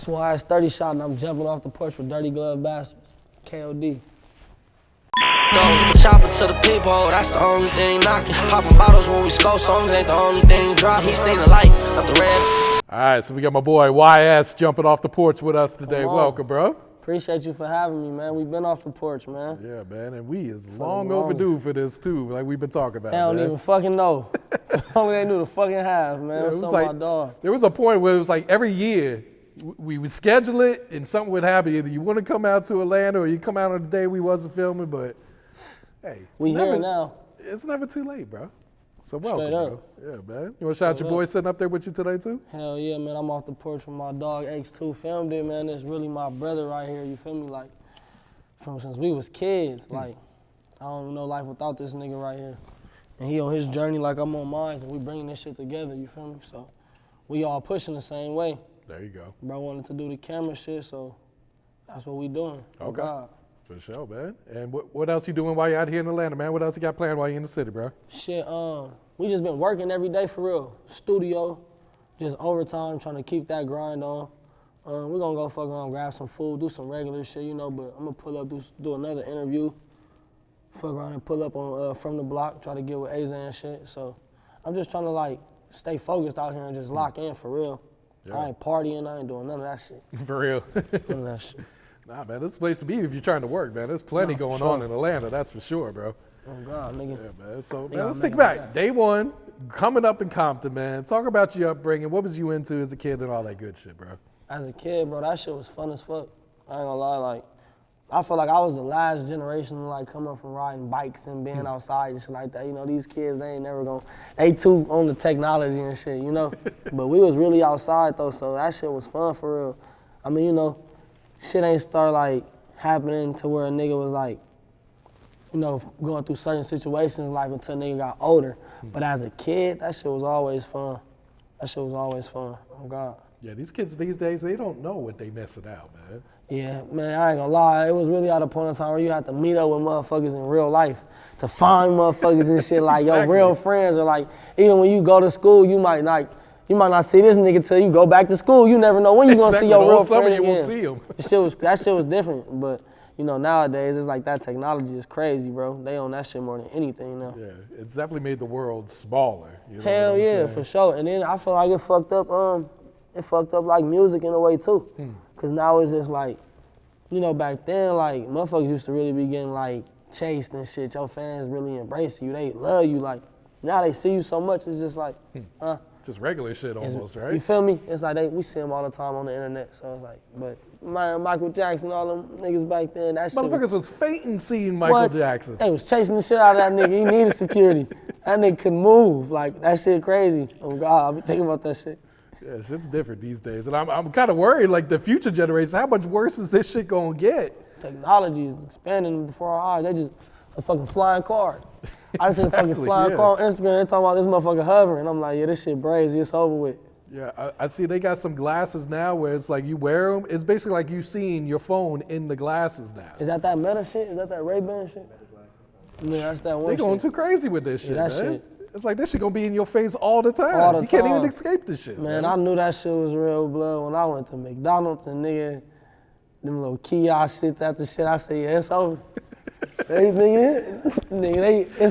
why it's 30 shot and I'm jumping off the porch with dirty glove bastards. KOD. Get the chopper to the people, that's the only thing knocking. Popping bottles when we score songs ain't the only thing dropping. He seen the light up the red. All right, so we got my boy YS jumping off the porch with us today. Welcome, bro. Appreciate you for having me, man. We've been off the porch, man. Yeah, man, and we is long overdue for this too, like we've been talking about. They don't even fucking know. Only they knew to fucking have, man. Yeah, it was so like, my dog. There was a point where it was like every year we would schedule it and something would happen. Either you want to come out to Atlanta or you come out on the day we wasn't filming, but hey. We here now. It's never too late, bro. So welcome, Straight up. bro. Yeah, man. You want to shout out your boy sitting up there with you today too? Hell yeah, man. I'm off the porch with my dog X2. Filmed it, man. It's really my brother right here. You feel me? Like, since we was kids, like, I don't know life without this nigga right here. And he on his journey like I'm on mine, and we bringing this shit together, you feel me? So we all pushing the same way. There you go. Bro wanted to do the camera shit, so that's what we doing. Okay. For sure, man. And what else you doing while you're out here in Atlanta, man? What else you got planned while you're in the city, bro? Shit, we just been working every day for real. Studio, just overtime, trying to keep that grind on. We're gonna go fuck around, grab some food, do some regular shit, you know, but I'm gonna pull up, do another interview, fuck around and pull up on From the Block, try to get with Aza and shit. So I'm just trying to like stay focused out here and just lock in for real. Yeah. I ain't partying, I ain't doing none of that shit. For real. None of that shit. Nah, man, this is the place to be if you're trying to work, man. There's plenty going on in Atlanta, that's for sure, bro. Oh, God, nigga. Yeah, man. So, man, let's think back. Day one, coming up in Compton, man. Talk about your upbringing. What was you into as a kid and all that good shit, bro? As a kid, bro, that shit was fun as fuck. I ain't gonna lie, like, I feel like I was the last generation, like, coming from riding bikes and being outside and shit like that. You know, these kids, they ain't never gonna, they too on the technology and shit, you know? But we was really outside, though, so that shit was fun for real. I mean, you know, shit ain't start, like, happening to where a nigga was, like, you know, going through certain situations in life until a nigga got older. But as a kid, that shit was always fun. That shit was always fun, oh God. Yeah, these kids these days, they don't know what they missing out, man. Yeah, man, I ain't gonna lie. It was really at a point in time where you had to meet up with motherfuckers in real life to find motherfuckers and shit. Like, your real friends are like, even when you go to school, you might not see this nigga till you go back to school. You never know when you gonna see your real friend again. You won't see him. That shit was different, but you know, nowadays, it's like that technology is crazy, bro. They own that shit more than anything now. Yeah, it's definitely made the world smaller. You know Hell yeah, for sure. And then I feel like it fucked up like music in a way too. Cause now it's just like, you know, back then, like, motherfuckers used to really be getting like chased and shit. Your fans really embrace you. They love you. Like, now they see you so much, it's just like, just regular shit almost, right? You feel me? It's like we see them all the time on the internet. So it's like, but Michael Jackson, all them niggas back then, that shit. Motherfuckers was fainting seeing Michael Jackson. They was chasing the shit out of that nigga. He needed security. That nigga couldn't move. Like, that shit crazy. Oh God, I be thinking about that shit. Yeah, shit's different these days. And I'm kind of worried, like, the future generations, how much worse is this shit gonna get? Technology is expanding before our eyes. They just a fucking flying car. I just seen a fucking flying car on Instagram. They talking about this motherfucker hovering. I'm like, yeah, this shit brazy. It's over with. Yeah, I see they got some glasses now where it's like you wear them. It's basically like you seeing your phone in the glasses now. Is that Meta shit? Is that Ray-Ban shit? Yeah, that's that one shit. They going too crazy with this shit, man. Shit. It's like this shit gonna be in your face all the time. You can't even escape this shit. Man, I knew that shit was real blood when I went to McDonald's and nigga, them little kiosk shits after shit. I said, yeah, it's over. It's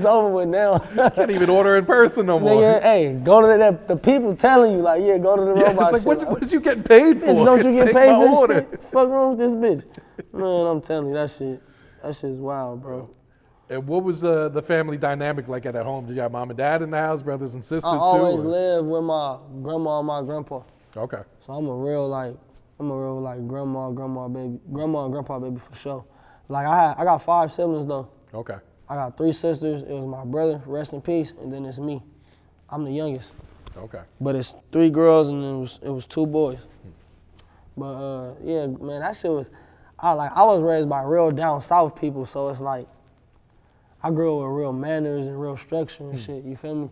over with now. Can't even order in person no more. Nigga, hey, go to the people telling you, like, yeah, go to the robot it's like, shit. what you getting paid for? Don't you get paid for this shit? Fuck wrong with this bitch? Man, I'm telling you, that shit's wild, bro. And what was the family dynamic like at home? Did you have mom and dad in the house, brothers and sisters too? I always lived with my grandma and my grandpa. Okay. So I'm a real grandma and grandpa baby for sure. Like, I got 5 siblings though. Okay. I got 3 sisters. It was my brother, rest in peace, and then it's me. I'm the youngest. Okay. But it's 3 girls and it was 2 boys. But yeah, man, that shit was. I was raised by real down south people, so it's like I grew up with real manners and real structure and shit. You feel me?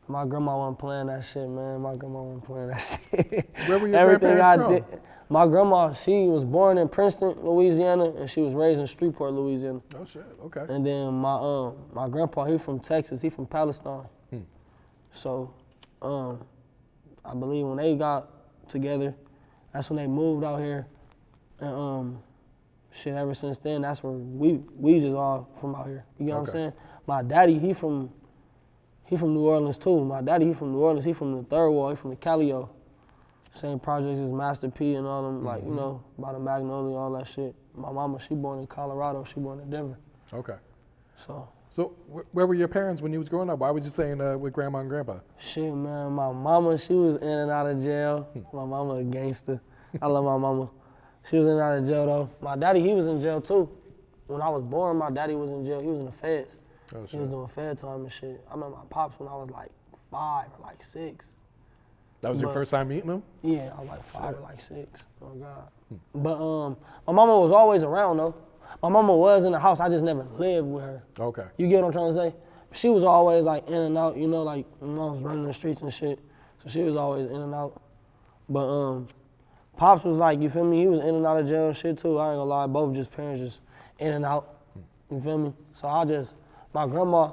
My grandma wasn't playing that shit, man. My grandma wasn't playing that shit. Where were your grandparents from? Did. My grandma, she was born in Princeton, Louisiana, and she was raised in Shreveport, Louisiana. Oh shit, okay. And then my grandpa, he from Texas, he from Palestine. So, I believe when they got together, That's when they moved out here. And shit, ever since then, that's where we just all from out here. You know what I'm saying? My daddy, he from New Orleans too. My daddy, he from New Orleans. He from the Third Ward. He from the Calio. Same projects as Master P and all them, like, you know, by the Magnolia, all that shit. My mama, she born in Colorado. She born in Denver. Okay. So where were your parents when you was growing up? Why was you staying with grandma and grandpa? Shit, man, my mama, she was in and out of jail. My mama a gangster. I love my mama. She was in and out of jail though. My daddy, he was in jail too. When I was born, my daddy was in jail. He was in the feds. Oh, He was doing fed time and shit. I remember my pops when I was like 5 or like 6. That was your first time meeting him? Yeah, I was like 5 or like 6. Oh God. But my mama was always around though. My mama was in the house. I just never lived with her. Okay. You get what I'm trying to say? She was always like in and out, you know, like when I was running the streets and shit. So she was always in and out. But Pops was like, you feel me? He was in and out of jail and shit too. I ain't gonna lie, both just parents just in and out. You feel me? So my grandma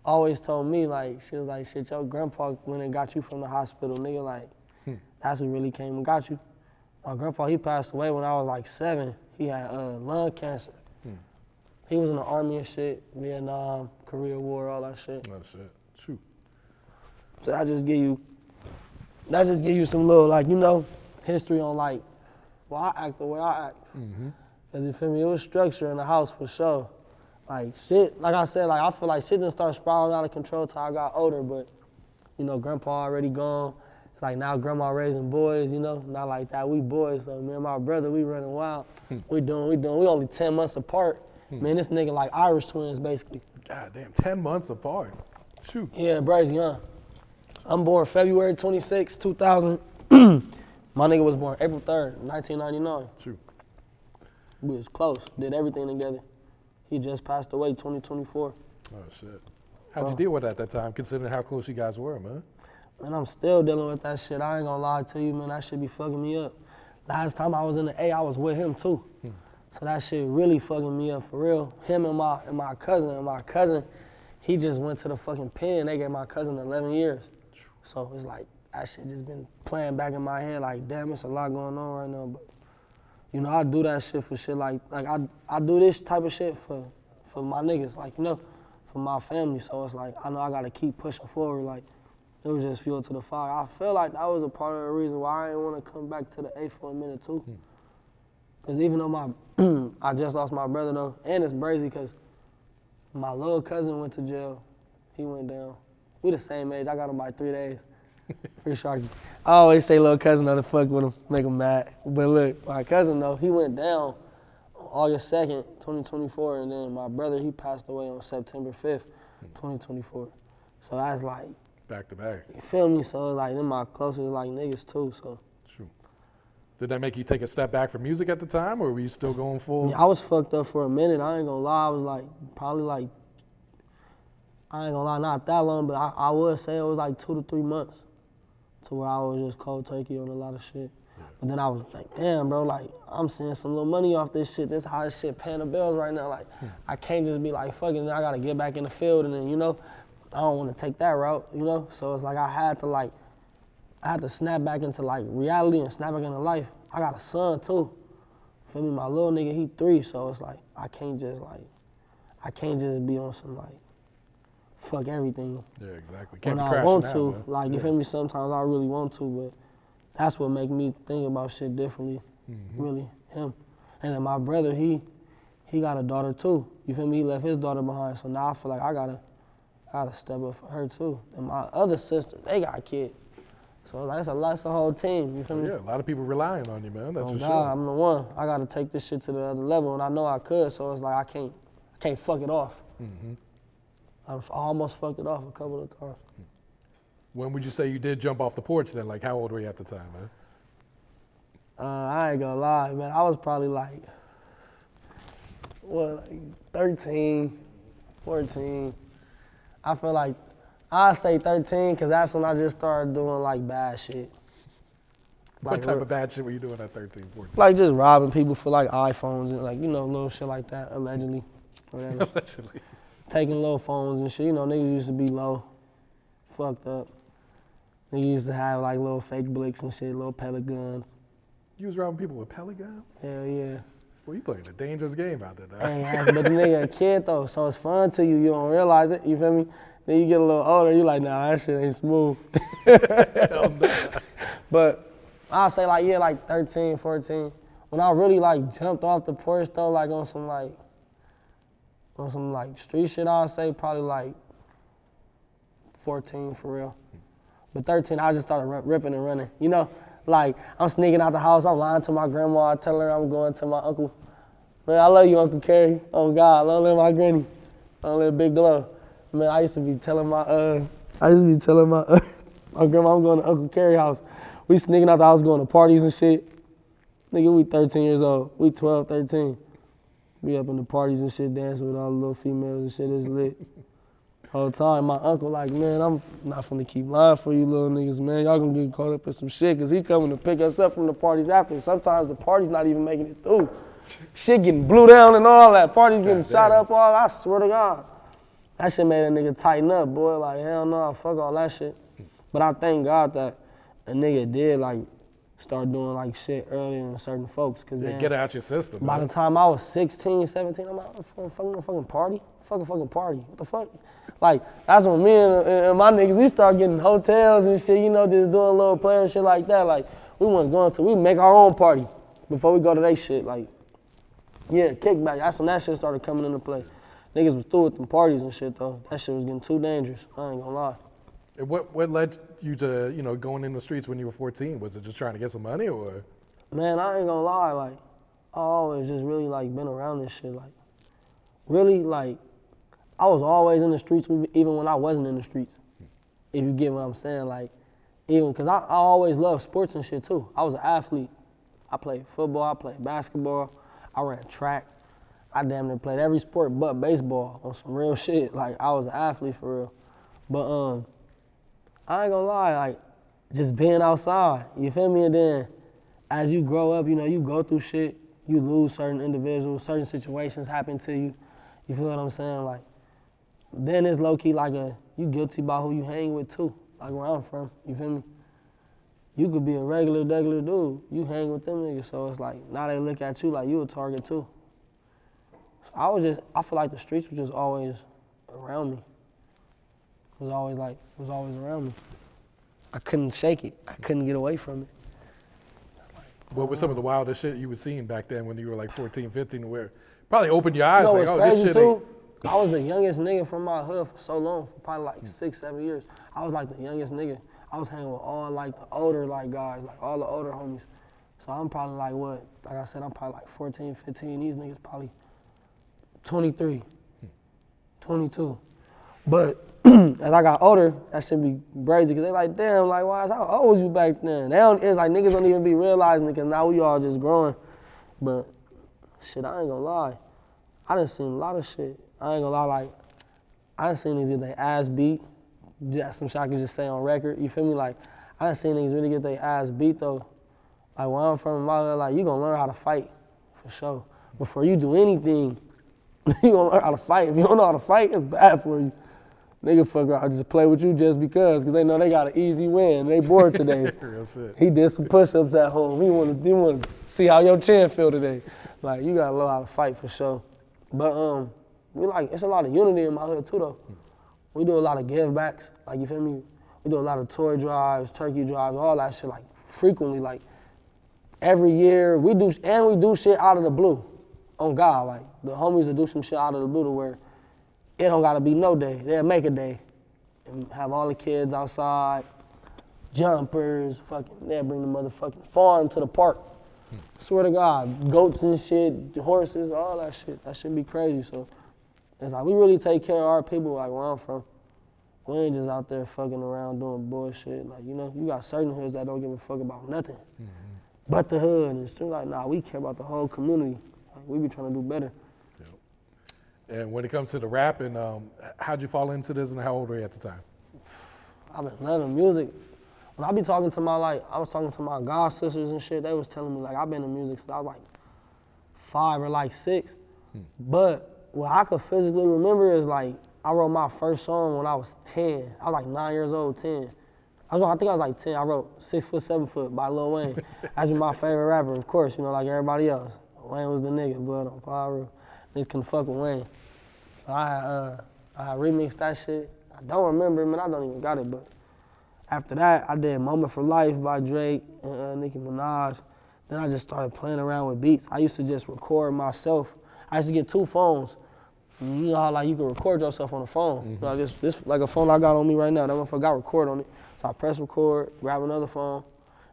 always told me like, she was like, shit, your grandpa went and got you from the hospital, nigga, like, that's who really came and got you. My grandpa, he passed away when I was like 7. He had lung cancer. He was in the army and shit, Vietnam, Korea War, all that shit. Oh shit, shoot. So that just give you some little, like, you know, history on like why I act the way I act. Cause you feel me, it was structure in the house for sure. Like shit, like I said, like I feel like shit didn't start spiraling out of control till I got older, but you know, grandpa already gone. It's like now grandma raising boys, you know, not like that, we boys, so me and my brother, we running wild. We only 10 months apart. Man, this nigga like Irish twins, basically. God damn, 10 months apart. Shoot. Yeah, Bryce young. I'm born February 26, 2000. My nigga was born April 3rd, 1999. Shoot. We was close, did everything together. He just passed away 2024. Oh shit. How'd you deal with that at that time, considering how close you guys were, man? Man, I'm still dealing with that shit. I ain't gonna lie to you, man, that shit be fucking me up. Last time I was in the A, I was with him too. So that shit really fucking me up for real. Him and my cousin, he just went to the fucking pen. They gave my cousin 11 years. So it's like, that shit just been playing back in my head like, damn, it's a lot going on right now. But, you know, I do that shit for shit like I do this type of shit for my niggas, like, you know, for my family. So it's like, I know I gotta keep pushing forward. Like, it was just fuel to the fire. I feel like that was a part of the reason why I didn't want to come back to the A for a minute too. Cause even though I just lost my brother though, and it's crazy because my little cousin went to jail. He went down. We the same age. I got him by 3 days. Pretty sure I always say little cousin though to fuck with him, make him mad. But look, my cousin though, he went down on August 2nd, 2024, and then my brother, he passed away on September 5th, 2024. So that's like back to back. You feel me? So like them my closest like niggas too. So. True. Did that make you take a step back from music at the time, or were you still going full? Yeah, I was fucked up for a minute. I ain't gonna lie. I was like, probably like, I ain't gonna lie, not that long, but I would say it was like 2 to 3 months to where I was just cold turkey on a lot of shit. Yeah. But then I was like, damn, bro, like, I'm seeing some little money off this shit. This how this shit paying the bills right now. Like, I can't just be like, fuck it, I gotta get back in the field, and then, you know, I don't wanna take that route, you know? So it's like I had to snap back into like reality and snap back into life. I got a son too. Feel me? My little nigga, he 3, so it's like I can't just be on some like fuck everything. Yeah, exactly. Can't when be I want out, to, man. like you feel me? Sometimes I really want to, but that's what make me think about shit differently. Really, him. And then my brother, he got a daughter too. You feel me? He left his daughter behind, so now I feel like I gotta step up for her too. And my other sister, they got kids. So like, it's a whole team, you feel me? Yeah, a lot of people relying on you, man, that's for God, sure. I'm the one. I gotta take this shit to the other level, and I know I could, so it's like I can't fuck it off. I almost fucked it off a couple of times. When would you say you did jump off the porch then? Like, how old were you at the time, man? I ain't gonna lie, man. I was probably like 13, 14. I feel like I say 13 because that's when I just started doing like bad shit. What type of bad shit were you doing at 13, 14? Like just robbing people for like iPhones and like, you know, little shit like that, allegedly. Whatever. Allegedly. Taking little phones and shit. You know, niggas used to be low, fucked up. Niggas used to have like little fake blicks and shit, little pellet guns. You was around people with pellet guns? Hell yeah. Well, you playing a dangerous game out there, dog. But the nigga a kid though, so it's fun to you. You don't realize it. You feel me? Then you get a little older, you like, nah, that shit ain't smooth. But I'll say like, yeah, like 13, 14. When I really like jumped off the porch though, like on some street shit, I'll say probably like 14 for real. But 13, I just started ripping and running. You know, like I'm sneaking out the house, I'm lying to my grandma, I tell her I'm going to my uncle. Man, I love you, Uncle Kerry. Oh God, long live my granny. Long live Big Glow. Man, I used to be telling my my grandma I'm going to Uncle Kerry's house. We sneaking out the house going to parties and shit. Nigga, we 13 years old. We 12, 13. We up in the parties and shit, dancing with all the little females and shit. It's lit. Whole time, my uncle like, man, I'm not finna keep lying for you little niggas, man. Y'all gonna get caught up in some shit, cause he coming to pick us up from the parties after. Sometimes the party's not even making it through. Shit getting blew down and all that. Parties getting shot up, all I swear to God. That shit made a nigga tighten up, boy. Like, hell no, fuck all that shit. But I thank God that a nigga did, like, start doing, like, shit earlier than certain folks. Cause Yeah, then, get it out your system, by man. the time I was 16, 17, I'm out fucking party. Fucking party. What the fuck? Like, that's when me and my niggas, we start getting hotels and shit, you know, just doing little player and shit like that. Like, we make our own party before we go to they shit. Like, yeah, kickback. That's when that shit started coming into play. Niggas was through with them parties and shit, though. That shit was getting too dangerous. I ain't gonna lie. And what led you to, you know, going in the streets when you were 14? Was it just trying to get some money, or? Man, I ain't gonna lie. Like, I always just really, like, been around this shit. Like, really, like, I was always in the streets even when I wasn't in the streets. If you get what I'm saying. Like, even, because I always loved sports and shit, too. I was an athlete. I played football. I played basketball. I ran track. I damn near played every sport but baseball on some real shit. Like, I was an athlete for real. But I ain't gonna lie, like, just being outside, you feel me? And then as you grow up, you know, you go through shit, you lose certain individuals, certain situations happen to you. You feel what I'm saying? Like, then it's low-key like you guilty about who you hang with too, like where I'm from, you feel me? You could be a regular dude, you hang with them niggas, so it's like, now they look at you like you a target too. So I feel like the streets were just always around me. It was always around me. I couldn't shake it. I couldn't get away from it. What was some of the wildest shit you were seeing back then when you were like 14, 15, where probably opened your eyes You know like, what's oh, this crazy shit too? I was the youngest nigga from my hood for so long, for probably like 6, 7 years. I was like the youngest nigga. I was hanging with all like the older like guys, like all the older homies. So I'm probably like what? Like I said, I'm probably like 14, 15. These niggas probably 23, 22. But as I got older, that shit be crazy, because they like, damn, like, why, how old was you back then? It's like niggas don't even be realizing it, because now we all just growing. But shit, I ain't gonna lie. I done seen a lot of shit. I ain't gonna lie, like, I done seen niggas get their ass beat. That's some shit I can just say on record, you feel me? Like, I done seen niggas really get their ass beat, though. Like, where I'm from, my hood, like, you gonna learn how to fight, for sure. Before you do anything, you gonna learn how to fight. If you don't know how to fight, it's bad for you. Nigga fuck around, just play with you just because they know they got an easy win. They bored today. Real shit. He did some push-ups at home. He wanted to see how your chin feel today. Like, you gotta learn how to fight for sure. But it's a lot of unity in my hood too though. We do a lot of give backs, like, you feel me? We do a lot of toy drives, turkey drives, all that shit, like, frequently, like, every year. We do shit out of the blue, on God. Like, the homies will do some shit out of the blue to where it don't gotta be no day. They'll make a day and have all the kids outside, jumpers, they'll bring the motherfucking farm to the park. Swear to God, goats and shit, horses, all that shit. That shit be crazy. So it's like, we really take care of our people, like, where I'm from. We ain't just out there fucking around doing bullshit. Like, you know, you got certain hoods that don't give a fuck about nothing but the hood. And it's like, nah, we care about the whole community. Like, we be trying to do better. And when it comes to the rapping, how'd you fall into this and how old were you at the time? I've been loving music. When I be talking to I was talking to my god sisters and shit, they was telling me, like, I've been in music since I was like 5 or like 6. But what I could physically remember is, like, I wrote my first song when I was 10. I was like 9 years old, 10. I think I was like 10. I wrote 6 Foot, 7 Foot by Lil Wayne. That's been my favorite rapper, of course, you know, like everybody else. Wayne was the nigga, blood on power. Niggas couldn't fuck with Wayne. But I had remixed that shit. I don't remember it, man. I don't even got it, but after that, I did Moment for Life by Drake and Nicki Minaj. Then I just started playing around with beats. I used to just record myself. I used to get 2 phones. You know how like you can record yourself on the phone. Like this like a phone I got on me right now. That motherfucker got record on it. So I press record, grab another phone,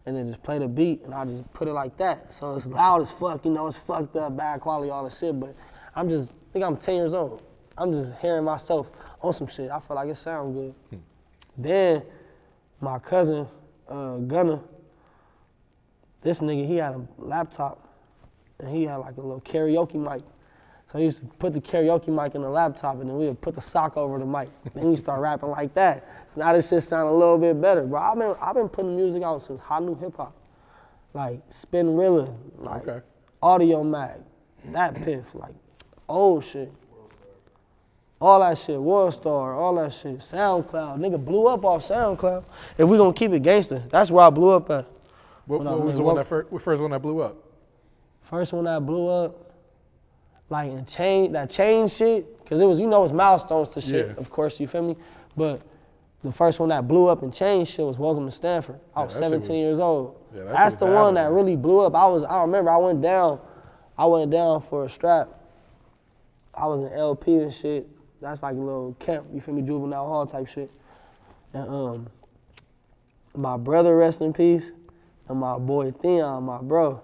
and then just play the beat, and I just put it like that. So it's loud as fuck, you know, it's fucked up, bad quality, all this shit, but I think I'm 10 years old. I'm just hearing myself on some shit. I feel like it sound good. Then my cousin, Gunner, this nigga, he had a laptop, and he had like a little karaoke mic. So he used to put the karaoke mic in the laptop, and then we would put the sock over the mic. Then we start rapping like that. So now this shit sound a little bit better, bro. I've been putting music out since Hot New Hip Hop, like Spinrilla, like Audio Mag, that Piff, like old shit. All that shit, Worldstar, all that shit, SoundCloud. Nigga blew up off SoundCloud. If we gonna keep it gangster, that's where I blew up at. What was the first one that blew up? First one that blew up, like that chain shit, cause it was, you know, it's milestones to shit, of course, you feel me? But the first one that blew up and changed shit was Welcome to Stanford. I was 17 years old. Yeah, that's the one that really blew up. I remember I went down for a strap. I was in LP and shit. That's like a little camp, you feel me, juvenile hall type shit. And my brother, rest in peace, and my boy Theon, my bro,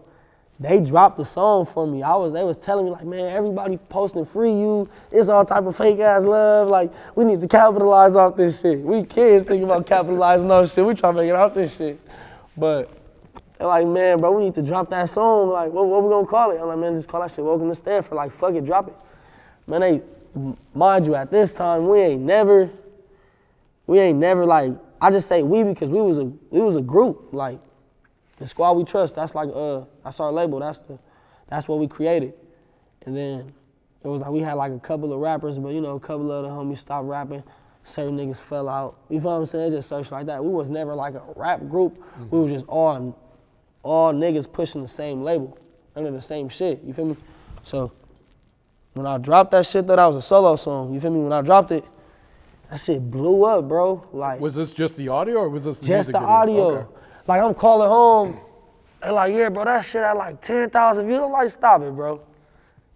they dropped the song for me. They was telling me like, man, everybody posting free you. It's all type of fake ass love. Like, we need to capitalize off this shit. We kids thinking about capitalizing off shit. We trying to make it out this shit. But they're like, man, bro, we need to drop that song. Like, what we gonna call it? I'm like, man, just call that shit Welcome to Stanford. Like, fuck it, drop it. Man, mind you, at this time, we ain't never like, I just say we because we was a group. Like, the Squad We Trust, that's like, that's our label, that's what we created. And then it was like we had like a couple of rappers, but you know, a couple of the homies stopped rapping, certain niggas fell out. You feel what I'm saying? Just search like that. We was never like a rap group. We was just all niggas pushing the same label, under the same shit, you feel me? So when I dropped that shit, that was a solo song, you feel me? When I dropped it, that shit blew up, bro. Like, was this just the audio or was this the just music the video? audio? Okay. Like, I'm calling home, and like, yeah, bro, that shit had like 10,000 views. I'm like, stop it, bro.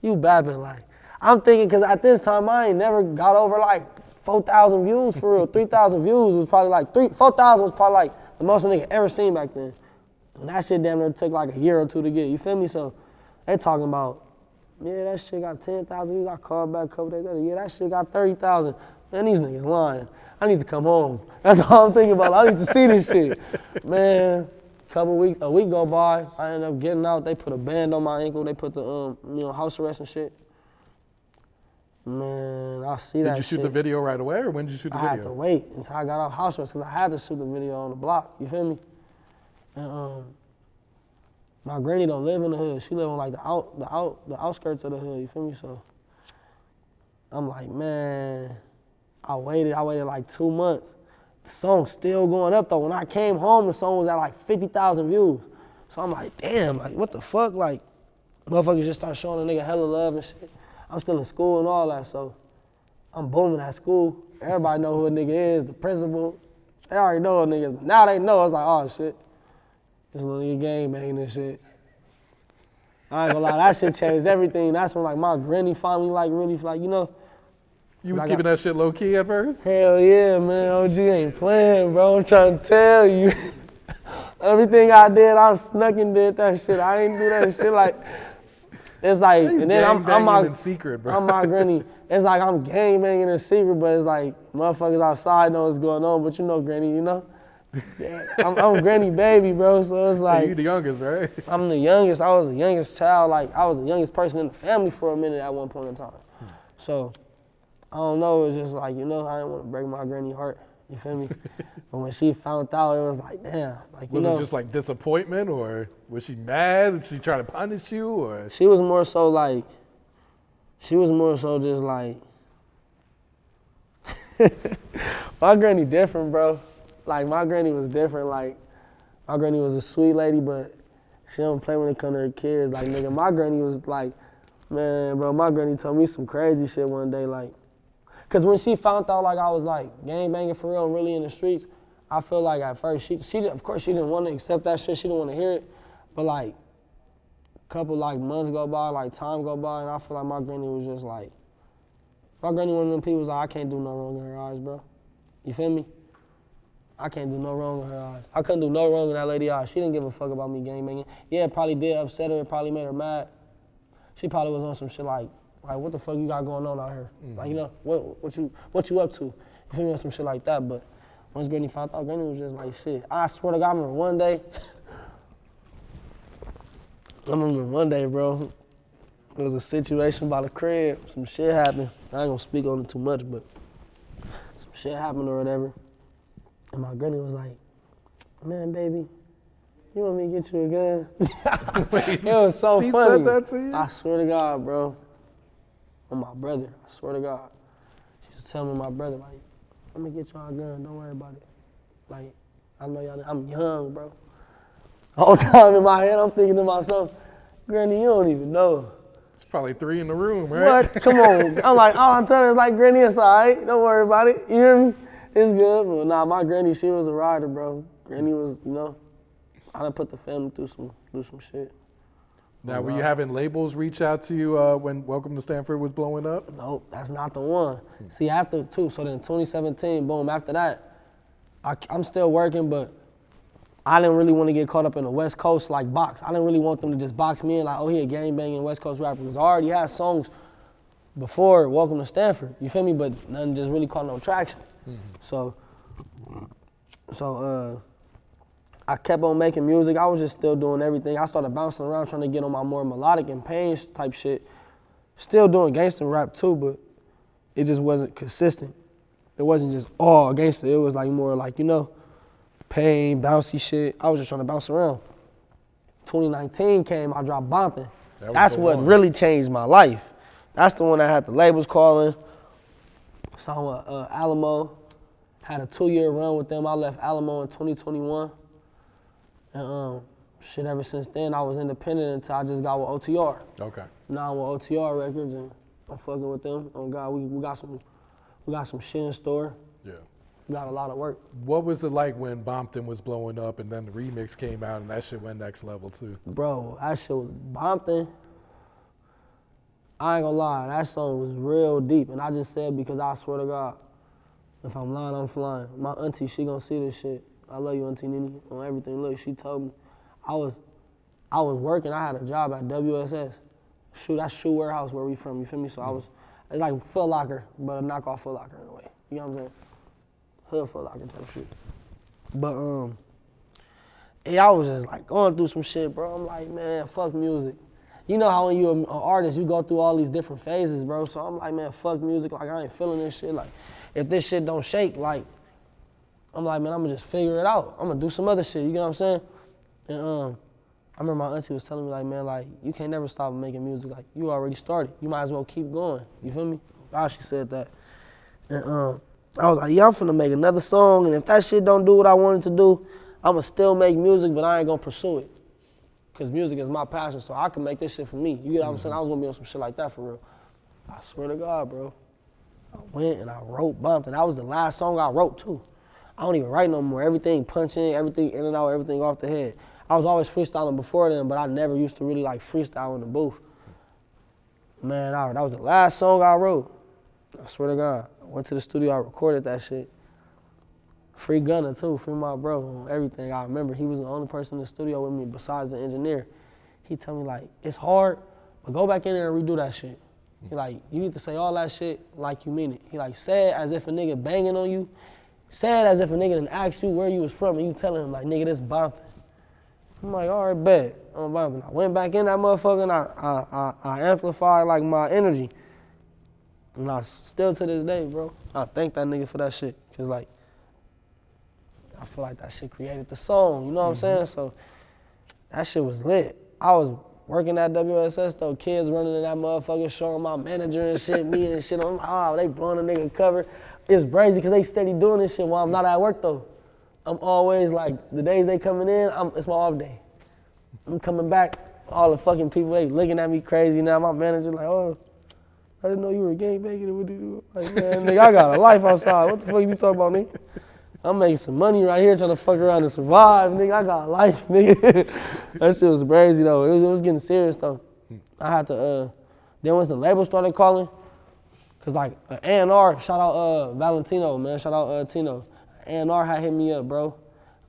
You babbing. Like, I'm thinking, because at this time, I ain't never got over like 4,000 views for real. 3,000 views was probably like, 4,000 was probably like the most a nigga ever seen back then. And that shit damn near took like a year or two to get, you feel me? So they talking about, yeah, that shit got 10,000 views. I called back a couple days later, yeah, that shit got 30,000. Man, these niggas lying. I need to come home. That's all I'm thinking about. I need to see this shit. Man, a week go by, I ended up getting out. They put a band on my ankle. They put the house arrest and shit. Man, I see that shit. Did you shoot the video right away, or when did you shoot the video? I had to wait until I got off house arrest because I had to shoot the video on the block. You feel me? And my granny don't live in the hood. She live on like the outskirts of the hood. You feel me? So I'm like, man. I waited like 2 months. The song's still going up though. When I came home, the song was at like 50,000 views. So I'm like, damn, like what the fuck? Like, motherfuckers just start showing a nigga hella love and shit. I'm still in school and all that, so I'm booming at school. Everybody know who a nigga is, the principal. They already know a nigga. Now they know. It's like, oh shit, this little nigga gang banging and shit. I ain't gonna lie, that shit changed everything. That's when like my granny finally like really like, you know. You was keeping that shit low key at first? Hell yeah, man. OG ain't playing, bro. I'm trying to tell you. Everything I did, I snuck and did that shit. I ain't do that shit like, it's like, and then I'm my, in secret, bro. I'm my granny. It's like I'm gang banging in secret, but it's like motherfuckers outside know what's going on, but you know granny, you know? Yeah, I'm granny baby, bro, so it's like. You the youngest, right? I'm the youngest. I was the youngest child. Like, I was the youngest person in the family for a minute at one point in time. So, I don't know, it was just like, you know, I didn't want to break my granny heart, you feel me? But when she found out, it was like, damn. Like, was it just like disappointment, or was she mad? Did she try to punish you, or? She was more so just like, my granny different, bro. like my granny was different. Like my granny was a sweet lady, but she don't play when it come to her kids. Like nigga, my granny was like, man, bro, my granny told me some crazy shit one day, like, cause when she found out like I was like gang banging for real and really in the streets, I feel like at first she of course she didn't want to accept that shit, she didn't want to hear it, but like a couple like months go by, like time go by, and I feel like my granny was just like, my granny one of them people was like, I can't do no wrong in her eyes, bro. You feel me? I can't do no wrong in her eyes. I couldn't do no wrong in that lady's eyes. She didn't give a fuck about me gang banging. Yeah, it probably did upset her, it probably made her mad. She probably was on some shit like what the fuck you got going on out here? Mm-hmm. Like, you know, what you up to? You feel me, on some shit like that, but once Granny found out, Granny was just like, shit. I swear to God, I remember one day, bro, there was a situation by the crib, some shit happened. I ain't gonna speak on it too much, but some shit happened or whatever. And my granny was like, man, baby, you want me to get you a gun? Wait, it was so she funny. She said that to you? I swear to God, bro. On my brother, I swear to God. She used to tell me, my brother, like, I'm gonna get y'all a gun, don't worry about it. Like, I know y'all, I'm young, bro. The whole time in my head, I'm thinking to myself, Granny, you don't even know. It's probably 3 in the room, right? What? Come on. I'm like, all I'm telling her is like, Granny, it's all right. Don't worry about it. You hear me? It's good. But nah, my granny, she was a rider, bro. Granny was, you know, I done put the family through some shit. Now, were you having labels reach out to you when Welcome to Stanford was blowing up? Nope, that's not the one. See, after two, so then 2017, boom, after that, I'm still working, but I didn't really want to get caught up in the West Coast like box. I didn't really want them to just box me in like, oh, he a gangbanging West Coast rapper, because I already had songs before Welcome to Stanford, you feel me? But nothing just really caught no traction. So I kept on making music. I was just still doing everything. I started bouncing around trying to get on my more melodic and pain type shit. Still doing gangster rap too, but it just wasn't consistent. It wasn't just all gangster. It was like more like, you know, pain, bouncy shit. I was just trying to bounce around. 2019 came, I dropped Bompton. That's what really changed my life. That's the one that had the labels calling. Signed with Alamo. Had a 2-year run with them. I left Alamo in 2021. And shit, ever since then, I was independent until I just got with OTR. Okay. Now I'm with OTR Records, and I'm fucking with them. Oh God, we got some shit in store. Yeah. We got a lot of work. What was it like when Bompton was blowing up and then the remix came out and that shit went next level too? Bro, that shit was Bompton. I ain't gonna lie, that song was real deep, and I just said because I swear to God, if I'm lying, I'm flying. My auntie, she gonna see this shit. I love you, Auntie Nene, on everything. Look, she told me, I was working, I had a job at WSS. That's Shoe Warehouse where we from, you feel me? So it's like Foot Locker, but a knockoff Foot Locker in a way. You know what I'm saying? Hood Foot Locker type shit. But yeah, I was just like going through some shit, bro. I'm like, man, fuck music. You know how when you're an artist, you go through all these different phases, bro. So I'm like, man, fuck music. Like, I ain't feeling this shit. Like, if this shit don't shake, like, I'm like, man, I'm gonna just figure it out. I'm gonna do some other shit, you get what I'm saying? And I remember my auntie was telling me, like, man, like, you can't never stop making music. Like, you already started. You might as well keep going. You feel me? God, she said that. And I was like, yeah, I'm finna make another song, and if that shit don't do what I wanted to do, I'ma still make music, but I ain't gonna pursue it. Cause music is my passion, so I can make this shit for me. You get what I'm saying? I was gonna be on some shit like that for real. I swear to God, bro. I went and I wrote Bompton. That was the last song I wrote too. I don't even write no more. Everything punching, everything in and out, everything off the head. I was always freestyling before then, but I never used to really like freestyle in the booth. Man, that was the last song I wrote. I swear to God. I went to the studio, I recorded that shit. Free Gunner too, free my bro, everything. I remember he was the only person in the studio with me besides the engineer. He told me like, it's hard, but go back in there and redo that shit. He like, you need to say all that shit like you mean it. He like, say it as if a nigga banging on you. Say it as if a nigga done asked you where you was from and you telling him like, nigga, this Bompton. I'm like, all right, bet, I'm Bompton. I went back in that motherfucker and I amplified like my energy. And I still to this day, bro, I thank that nigga for that shit. Cause like, I feel like that shit created the song, you know what I'm saying? So that shit was lit. I was working at WSS though, kids running in that motherfucker, showing my manager and shit, me and shit. I'm like, oh, they blowing a nigga cover. It's crazy because they steady doing this shit while I'm not at work though. I'm always like, the days they coming in, it's my off day. I'm coming back, all the fucking people, they looking at me crazy now. My manager like, oh, I didn't know you were a gangbanging. What do you do? Like, man, nigga, I got a life outside. What the fuck you talking about, nigga? I'm making some money right here trying to fuck around and survive, nigga. I got a life, nigga. That shit was crazy, though. It was getting serious, though. I had to, then once the label started calling, cause like A&R, shout out Valentino, man, shout out Tino. A&R had hit me up, bro.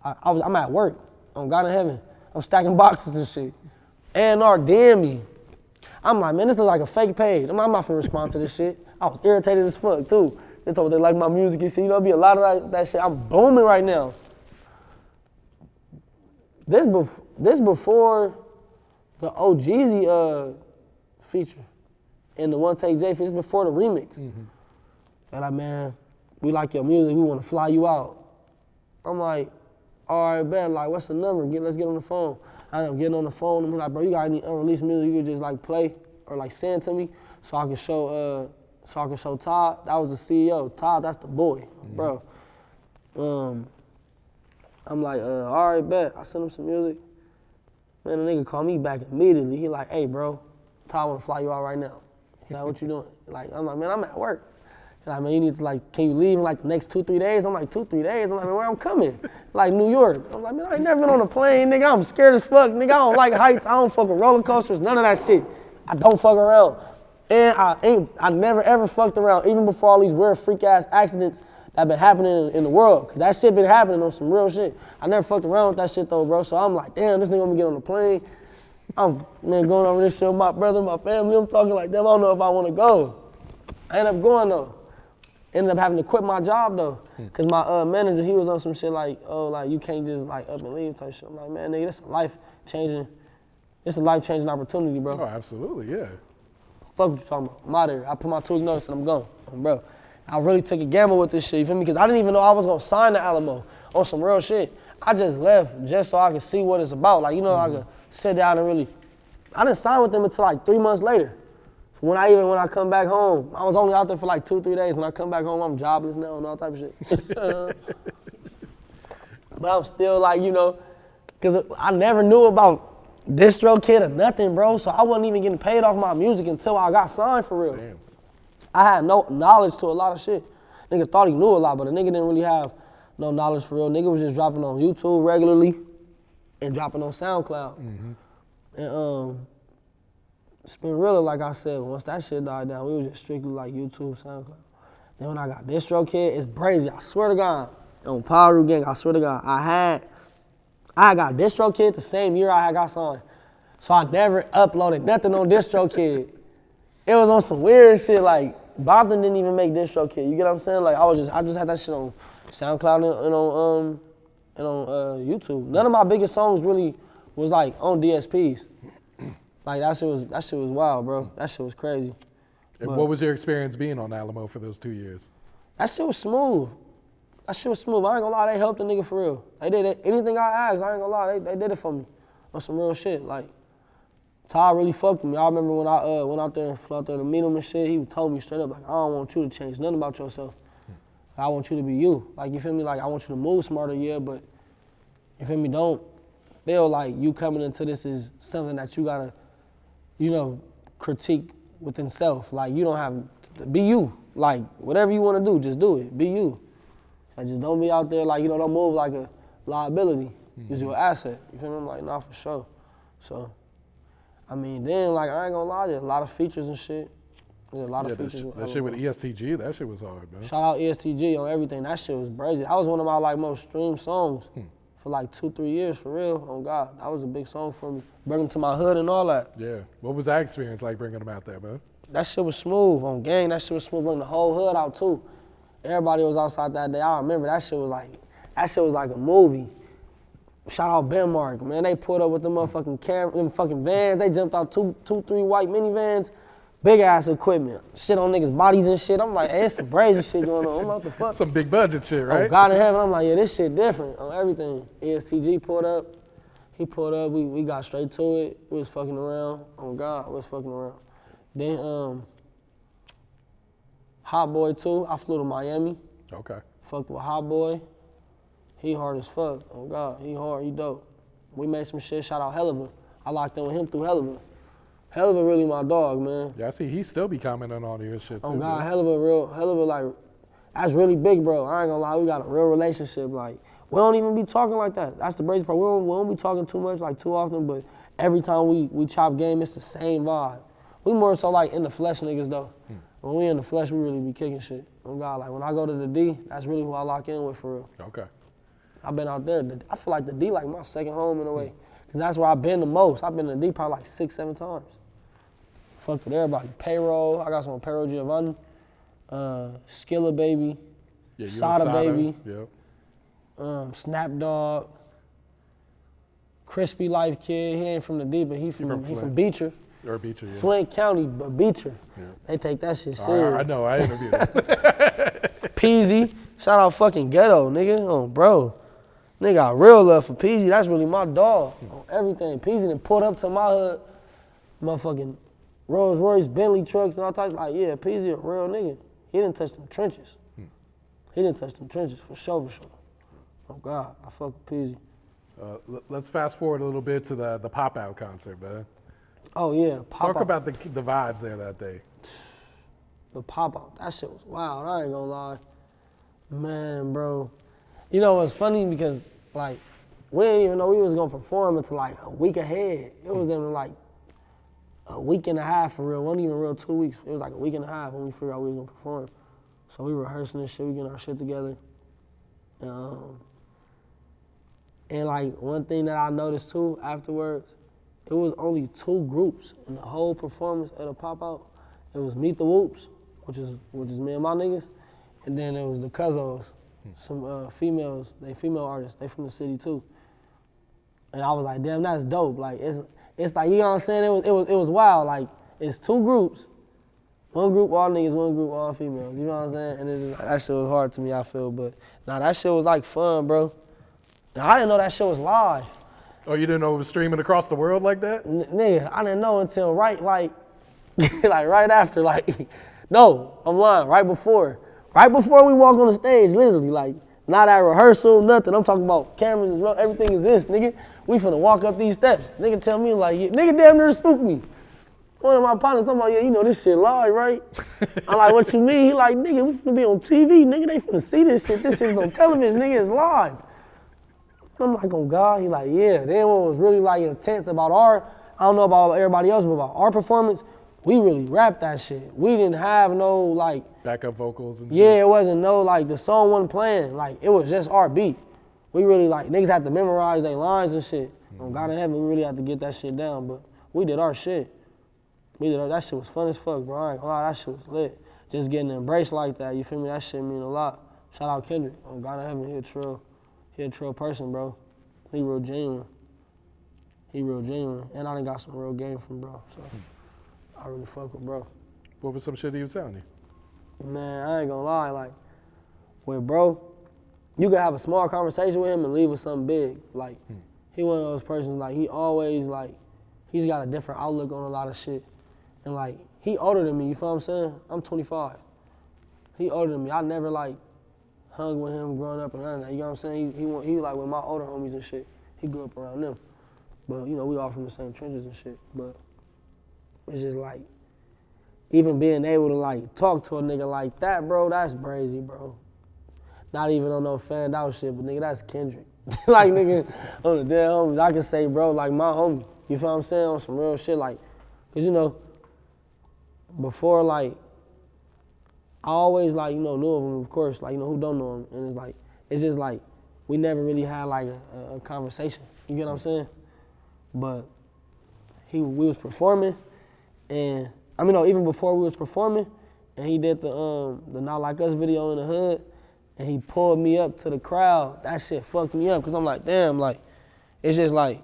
I'm at work, on God in heaven. I'm stacking boxes and shit. A&R DM me. I'm like, man, this looks like a fake page. I'm not finna respond to this shit. I was irritated as fuck, too. They told me they like my music and shit. You know, be a lot of that shit. I'm booming right now. This before the OGeezy feature and the One Take J feature, before the remix. They're like, man, we like your music. We want to fly you out. I'm like, all right, bet. Like, what's the number? Let's get on the phone. I end up getting on the phone and be like, bro, you got any unreleased music you could just like play or like send to me so I can show Todd. That was the CEO. Todd, that's the boy, bro. I'm like, all right, bet. I sent him some music. Man, the nigga called me back immediately. He like, hey, bro, Todd want to fly you out right now. He like, what you doing? Like, I'm like, man, I'm at work. He like, man, you need to like, can you leave in like the next 2-3 days? I'm like, 2-3 days? I'm like, man, where I'm coming? Like New York. I'm like, man, I ain't never been on a plane, nigga. I'm scared as fuck, nigga. I don't like heights. I don't fuck with roller coasters, none of that shit. I don't fuck around. And I never ever fucked around, even before all these weird freak ass accidents that been happening in the world. Cause that shit been happening on some real shit. I never fucked around with that shit though, bro. So I'm like, damn, this nigga gonna get on the plane. I'm going over this shit with my brother, my family. I'm talking like, damn, I don't know if I wanna go. I ended up going though. Ended up having to quit my job though. Cause my manager, he was on some shit like, oh, like you can't just like up and leave type shit. I'm like, man, nigga, this a life-changing opportunity, bro. Oh, absolutely, yeah. Fuck what you talking about. I'm out of here. I put my 2 week notice and I'm gone. Bro, I really took a gamble with this shit, you feel me? Because I didn't even know I was gonna sign to Alamo on some real shit. I just left just so I could see what it's about. Like, you know, I could sit down and really, I didn't sign with them until like 3 months later. When I come back home, I was only out there for like 2-3 days. When I come back home, I'm jobless now and all type of shit. But I'm still like, you know, because I never knew about DistroKid or nothing, bro. So I wasn't even getting paid off my music until I got signed for real. Damn. I had no knowledge to a lot of shit. Nigga thought he knew a lot, but the nigga didn't really have no knowledge for real. Nigga was just dropping on YouTube regularly and dropping on SoundCloud. And it's been really, like I said, once that shit died down, we was just strictly like YouTube, SoundCloud. Then when I got DistroKid, it's crazy. I swear to God, on Power Root Gang, I swear to God, I got DistroKid the same year I had got signed. So I never uploaded nothing on DistroKid. It was on some weird shit, like Bompton didn't even make DistroKid. You get what I'm saying? Like I just had that shit on SoundCloud and on YouTube. None of my biggest songs really was like on DSPs. Like that shit was wild, bro. That shit was crazy. And what was your experience being on Alamo for those 2 years? That shit was smooth. I ain't gonna lie, they helped the nigga for real. They did it. Anything I asked, I ain't gonna lie, they did it for me. On some real shit. Like, Todd really fucked with me. I remember when I went out there and flew out there to meet him and shit, he told me straight up, like, I don't want you to change nothing about yourself. I want you to be you. Like, you feel me? Like, I want you to move smarter, yeah, but, you feel me, don't feel like you coming into this is something that you gotta, you know, critique within self. Like, you don't have to be you. Like, whatever you wanna do, just do it. Be you. Like, just don't be out there like, you know, don't move like a liability. Use your asset. You feel me? I'm like, nah, for sure. So, I mean, then, like, I ain't gonna lie, there's a lot of features and shit. There's a lot of features. That shit with EST Gee, that shit was hard, man. Shout out EST Gee on everything. That shit was crazy. That was one of my, like, most streamed songs for, like, 2-3 years, for real. Oh, God. That was a big song for me. Bring them to my hood and all that. Yeah. What was that experience like bringing them out there, man? That shit was smooth. On Gang, that shit was smooth. Bring the whole hood out, too. Everybody was outside that day. I remember that shit was like a movie. Shout out Bmpton, man. They pulled up with them motherfucking them fucking vans. They jumped out two, 3 white minivans, big ass equipment. Shit on niggas' bodies and shit. I'm like, hey, it's some crazy shit going on. I'm like, what the fuck? Some big budget shit, right? Oh, God in heaven. I'm like, yeah, this shit different on everything. EST Gee pulled up. He pulled up. We got straight to it. We was fucking around. Oh, God, we was fucking around. Then, Hot Boy too. I flew to Miami. Okay. Fucked with Hot Boy. He hard as fuck. Oh God, he hard, he dope. We made some shit, shout out Helliver. I locked in with him through Helliver. Helliver really my dog, man. Yeah, I see he still be commenting on your shit too. Oh God, Helliver like, that's really big, bro. I ain't gonna lie, we got a real relationship. Like, we don't even be talking like that. That's the crazy part. We don't be talking too much, like too often, but every time we chop game, it's the same vibe. We more so like in the flesh niggas though. When we in the flesh, we really be kicking shit. Oh God, like when I go to the D, that's really who I lock in with for real. Okay. I've been out there. I feel like the D like my second home in a way. Cause that's where I've been the most. I've been to the D probably like 6-7 times. Fucked with everybody. Payroll, I got some on Payroll Giovanni. Skilla Baby. Yeah, Sada Baby. Yep. Snap Dog. Crispy Life Kid. He ain't from the D, but he from Beecher. Or Beecher, yeah. Flint County, but Beecher. Yeah. They take that shit serious. I know, I interviewed him. Peasy. Shout out fucking Ghetto, nigga. Oh, bro. Nigga got real love for Peasy. That's really my dog on everything. Peasy done pulled up to my hood, motherfucking Rolls Royce, Bentley trucks and all types. Like, yeah, Peasy a real nigga. He didn't touch them trenches. He didn't touch them trenches for sure. Oh God, I fuck with Peasy. Let's fast forward a little bit to the Pop Out concert, man. Oh yeah, Talk about the vibes there that day. The Pop Out, that shit was wild. I ain't gonna lie, man, bro. You know what's funny because like we didn't even know we was gonna perform until like a week ahead. It was in like a week and a half for real. It wasn't even real 2 weeks. It was like a week and a half when we figured out we was gonna perform. So we rehearsing this shit, we getting our shit together. And like one thing that I noticed too afterwards, it was only 2 groups in the whole performance of the Pop Out. It was Meet the Whoops, which is me and my niggas, and then it was the Cuzzos, some females, they female artists, they from the city too. And I was like, damn, that's dope. Like it's like, you know what I'm saying? It was wild. Like it's 2 groups, 1 group all niggas, 1 group all females. You know what I'm saying? And it's just, that shit was hard to me, I feel, but nah, that shit was like fun, bro. Now, I didn't know that shit was live. Oh, you didn't know it was streaming across the world like that? Nigga, I didn't know until right right after, no, I'm lying, right before we walk on the stage, literally, like, not at rehearsal, nothing. I'm talking about cameras, everything is this, nigga. We finna walk up these steps. Nigga tell me like, nigga damn near spooked me. One of my partners talking about, yeah, you know this shit live, right? I'm like, what you mean? He like, nigga, we finna be on TV, nigga, they finna see this shit. This shit's on television, nigga, it's live. I'm like, oh God, he like, yeah. Then what was really like intense about I don't know about everybody else, but about our performance, we really rapped that shit. We didn't have no like backup vocals and shit. Yeah, it wasn't no like the song wasn't playing. Like it was just our beat. We really like niggas had to memorize their lines and shit. On God in heaven, we really had to get that shit down. But we did our shit. That shit was fun as fuck, bro. I ain't gonna lie, that shit was lit. Just getting embraced like that, you feel me? That shit mean a lot. Shout out Kendrick. On God in heaven, he a trill person, bro. He real genuine. And I done got some real game from bro, so I really fuck with bro. What was some shit he was telling you? Man, I ain't gonna lie, like, with bro, you could have a small conversation with him and leave with something big. Like, he one of those persons, like, he always, like, he's got a different outlook on a lot of shit. And, like, he older than me, you feel what I'm saying? I'm 25. He older than me. I never, like, hung with him growing up and none of that, you know what I'm saying? He like with my older homies and shit. He grew up around them. But, you know, we all from the same trenches and shit. But it's just like, even being able to like talk to a nigga like that, bro, that's brazy, bro. Not even on no fanned out shit, but nigga, that's Kendrick. Like, nigga, on the dead homies, I can say, bro, like my homie. You feel what I'm saying? On some real shit, like, cause you know, before like, I always like, you know, knew of him, of course, like, you know, who don't know him. And it's like, it's just like, we never really had like a conversation. You get what I'm saying? But we was performing, and I mean, no, even before we was performing, and he did the Not Like Us video in the hood, and he pulled me up to the crowd. That shit fucked me up, cause I'm like, damn, like, it's just like,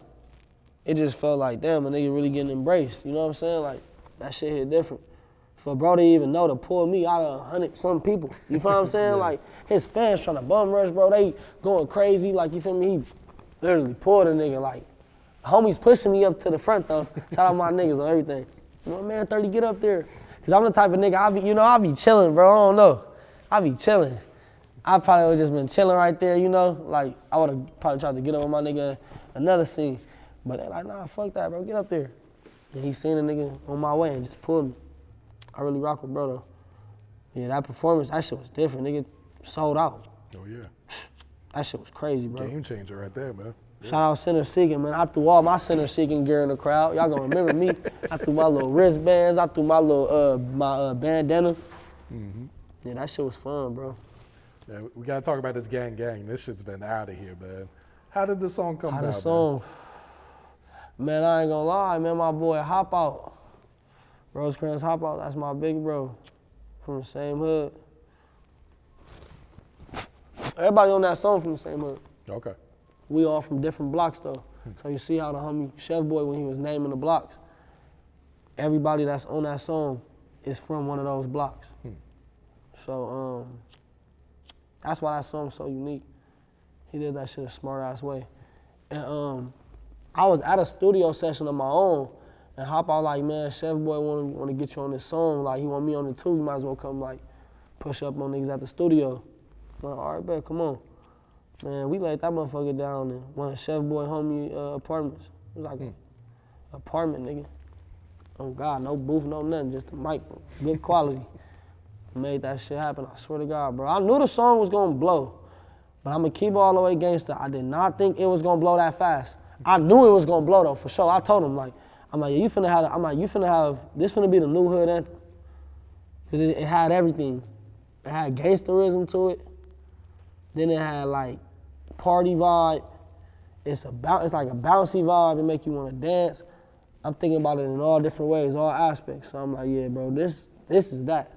it just felt like, damn, a nigga really getting embraced. You know what I'm saying? Like, that shit hit different. For bro to even know to pull me out of 100-some people. You feel what I'm saying? Yeah. Like, his fans trying to bum rush, bro. They going crazy. Like, you feel me? He literally pulled a nigga. Like, homies pushing me up to the front, though. Shout out my niggas on everything. You know, man, 30, get up there. Because I'm the type of nigga, I be chilling, bro. I don't know. I be chilling. I probably would just been chilling right there, you know? Like, I would have probably tried to get up with my nigga another scene. But they like, nah, fuck that, bro, get up there. And he seen a nigga on my way and just pulled me. I really rock with bro, though. Yeah, that performance, that shit was different, nigga. Sold out. Oh, yeah. That shit was crazy, bro. Game changer right there, man. Yeah. Shout out Center Seeking, man. I threw all my Center Seeking gear in the crowd. Y'all gonna remember me. I threw my little wristbands. I threw my little bandana. Mm-hmm. Yeah, that shit was fun, bro. Yeah, we gotta talk about this gang. This shit's been out of here, man. How did the song come about? How the song? Man, I ain't gonna lie, man. My boy Hop Out, Rosecrans Hop Out. That's my big bro from the same hood. Everybody on that song from the same hood. Okay. We all from different blocks though. So you see how the homie Chef Boy, when he was naming the blocks, everybody that's on that song is from one of those blocks. So that's why that song's so unique. He did that shit a smart ass way. And I was at a studio session of my own, and Hop Out like, man, Chef Boy want to get you on this song. Like, he want me on it too. You might as well come like push up on niggas at the studio. I'm like, all right, bet, come on. Man, we laid that motherfucker down in one of Chef Boy homie apartments. It was like an apartment, nigga. Oh God, no booth, no nothing, just a mic, good quality. Made that shit happen, I swear to God, bro. I knew the song was gonna blow, but I'm gonna keep it all the way gangsta. I did not think it was gonna blow that fast. I knew it was gonna blow though, for sure. I told him, like, I'm like, you finna have, this finna be the new hood anthem. Cause it had everything. It had gangsterism to it. Then it had like party vibe. It's like a bouncy vibe. It make you wanna dance. I'm thinking about it in all different ways, all aspects. So I'm like, yeah, bro, this is that.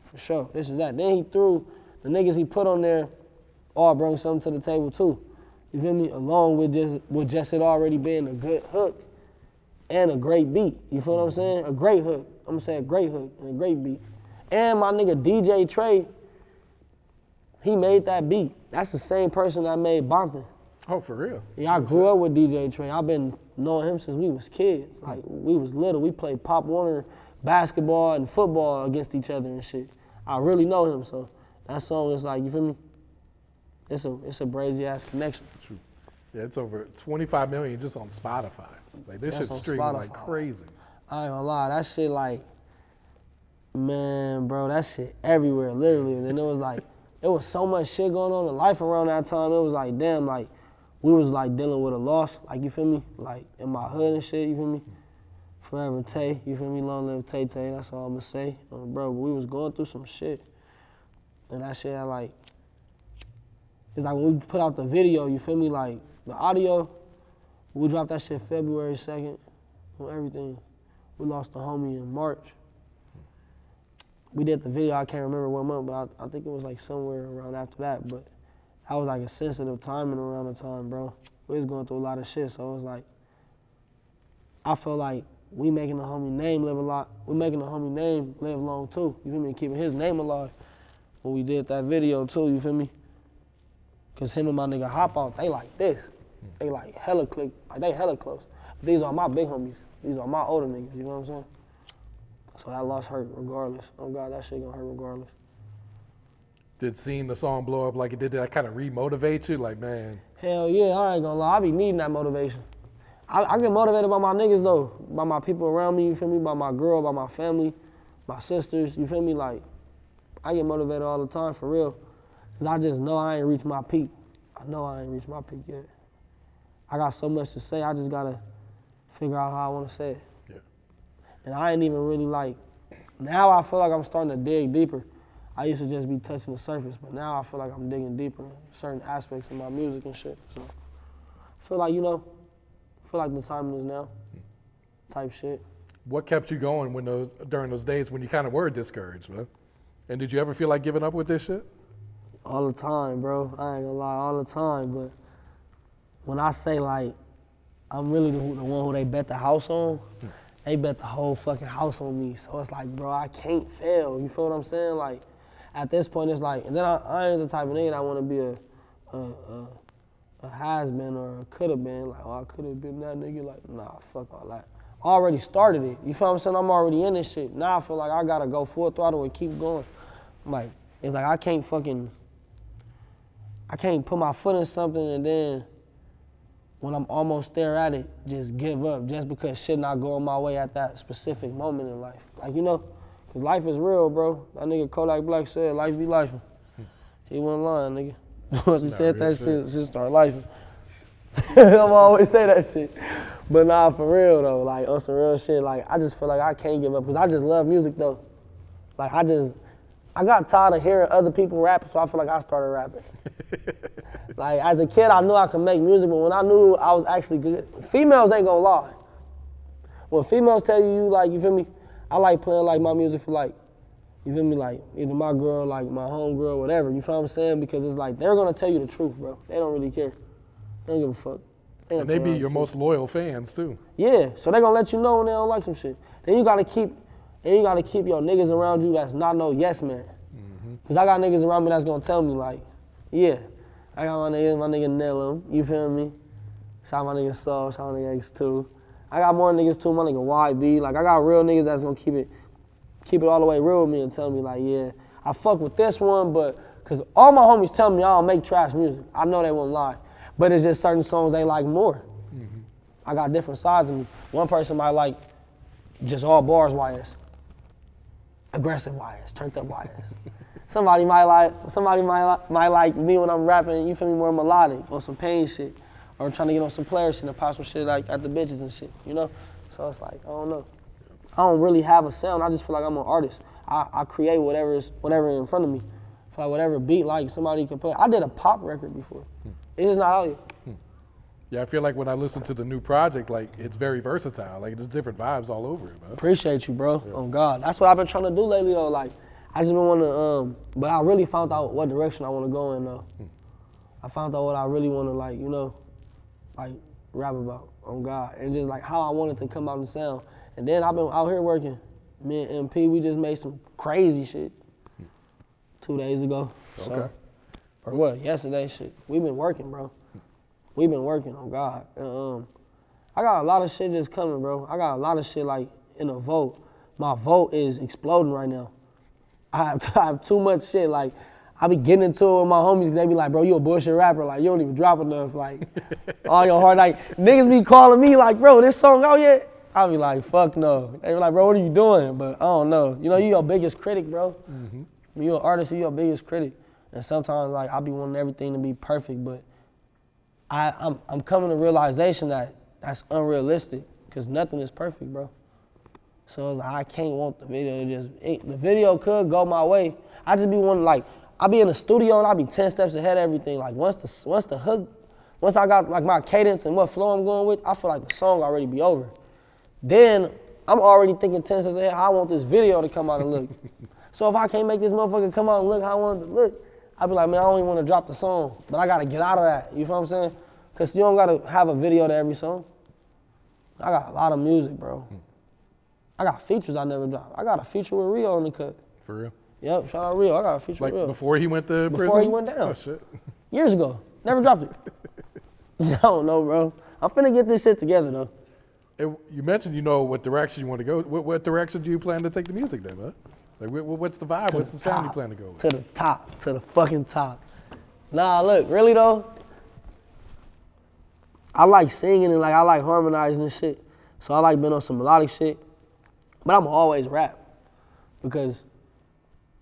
For sure, this is that. Then he threw, the niggas he put on there all bring something to the table too. You feel me? Along with just it already being a good hook and a great beat. You feel what I'm saying? A great hook. I'm gonna say a great hook and a great beat. And my nigga DJ Trey, he made that beat. That's the same person that made Bompton. Oh, for real? Yeah, I grew up with DJ Trey. I've been knowing him since we was kids. Like, we was little. We played Pop Warner basketball and football against each other and shit. I really know him, so that song is like, you feel me? It's a brazy ass connection. True. Yeah, it's over 25 million just on Spotify. Like, this shit's streaming like crazy. I ain't gonna lie, that shit like, man, bro, that shit everywhere, literally. And then it was like, it was so much shit going on in life around that time. It was like, damn, like, we was like dealing with a loss, like, you feel me? Like, in my hood and shit, you feel me? Forever Tay, you feel me? Long live Tay Tay, that's all I'm gonna say. Bro, we was going through some shit. And that shit had like, it's like when we put out the video, you feel me? Like, the audio, we dropped that shit February 2nd on everything. We lost the homie in March. We did the video, I can't remember what month, but I think it was like somewhere around after that. But that was like a sensitive timing around the time, bro. We was going through a lot of shit, so it was like, I felt like we making the homie name live a lot. We making the homie name live long too. You feel me? Keeping his name alive. When we did that video too, you feel me? Cause him and my nigga Hop Out, they like this. They like hella click, like they hella close. But these are my big homies. These are my older niggas, you know what I'm saying? So that loss hurt regardless. Oh God, that shit gonna hurt regardless. Did seeing the song blow up like it did that kind of re-motivate you? Like, man. Hell yeah, I ain't gonna lie. I be needing that motivation. I get motivated by my niggas though, by my people around me, you feel me? By my girl, by my family, my sisters, you feel me? Like, I get motivated all the time for real. Cause I just know I ain't reached my peak. I know I ain't reached my peak yet. I got so much to say, I just gotta figure out how I wanna say it. Yeah. And I ain't even really like, now I feel like I'm starting to dig deeper. I used to just be touching the surface, but now I feel like I'm digging deeper in certain aspects of my music and shit. So I feel like, you know, I feel like the timing is now, type shit. What kept you going during those days when you kind of were discouraged, man? And did you ever feel like giving up with this shit? All the time, bro. I ain't gonna lie, all the time. But when I say like, I'm really the one who they bet the house on, they bet the whole fucking house on me. So it's like, bro, I can't fail. You feel what I'm saying? Like, at this point, it's like, and then I ain't the type of nigga that want to be a has-been or a could-have been. Like, oh, I could have been that nigga. Like, nah, fuck all that. I already started it. You feel what I'm saying? I'm already in this shit. Now I feel like I gotta go full throttle and keep going. Like, it's like I can't fucking I can't put my foot in something and then when I'm almost there at it, just give up just because shit not going my way at that specific moment in life. Like, you know, cause life is real, bro. That nigga Kodak Black said, life be life. He wasn't lying, nigga. Once he said that shit start lifing. I'm always say that shit. But nah, for real though, like on some real shit, like I just feel like I can't give up because I just love music though. Like I got tired of hearing other people rap, so I feel like I started rapping. Like as a kid, I knew I could make music, but when I knew I was actually good, females ain't gonna lie. When females tell you like, you feel me, I like playing like my music for like, you feel me, like either my girl, like my homegirl, whatever, you feel what I'm saying? Because it's like, they're gonna tell you the truth, bro. They don't really care. They don't give a fuck. And they be your most loyal fans too. Yeah, so they gonna let you know when they don't like some shit. Then you gotta keep your niggas around you that's not no yes man. Cause I got niggas around me that's gonna tell me like, yeah, I got my nigga Nellum, you feel me? Shout out my nigga Saul, shout out my nigga X2. I got more niggas too, my nigga YB. Like I got real niggas that's gonna keep it all the way real with me and tell me like, yeah, I fuck with this one, but cause all my homies tell me I don't make trash music. I know they won't lie. But it's just certain songs they like more. I got different sides of me. One person might like just all bars YS. Aggressive YS, turned up YS. Somebody might like me when I'm rapping, you feel me, more melodic, or some pain shit, or trying to get on some player shit and pop some shit like at the bitches and shit, you know? So it's like, I don't know. I don't really have a sound, I just feel like I'm an artist. I create whatever in front of me. Feel like whatever beat like somebody can play. I did a pop record before. It's just not out yet. Yeah, I feel like when I listen to the new project, like it's very versatile. Like there's different vibes all over it, man. Appreciate you, bro. Yeah. Oh God, that's what I've been trying to do lately though. Like I just been wanting to, but I really found out what direction I want to go in though. I found out what I really want to like, you know, like rap about on God and just like how I wanted to come out and sound. And then I've been out here working. Me and MP, we just made some crazy shit 2 days ago. Okay. So, or what? Yesterday, shit. We've been working, bro. We've been working on God. And, I got a lot of shit just coming, bro. I got a lot of shit like in a vote. My vote is exploding right now. I have too much shit. Like I be getting into it with my homies because they be like, bro, you a bullshit rapper. Like you don't even drop enough. Like all your hard. Like niggas be calling me like, bro, this song out yet? I be like, fuck no. They be like, bro, what are you doing? But I don't know. You know, you your biggest critic, bro. You an artist, you your biggest critic. And sometimes like I be wanting everything to be perfect, but I'm coming to realization that that's unrealistic because nothing is perfect, bro. So it's like, I can't want the video to just, the video could go my way. I just be wanting like, I be in the studio and I be 10 steps ahead of everything. Like once the hook, once I got like my cadence and what flow I'm going with, I feel like the song already be over. Then I'm already thinking 10 steps ahead, how I want this video to come out and look. So if I can't make this motherfucker come out and look how I want it to look, I be like, man, I don't even want to drop the song, but I gotta get out of that. You feel what I'm saying? Cause you don't gotta have a video to every song. I got a lot of music, bro. I got features I never dropped. I got a feature with Rio in the cut. For real? Yep, shout out Rio. I got a feature with Rio. Before he went to prison? Before he went down. Oh shit. Years ago. Never dropped it. I don't know, bro. I'm finna get this shit together though. You mentioned you know what direction you want to go. What direction do you plan to take the music then, huh? Like what's the vibe? What's the sound you plan to go with? To the top, to the fucking top. Nah, look, really though, I like singing and like I like harmonizing and shit. So I like being on some melodic shit. But I'm always rap because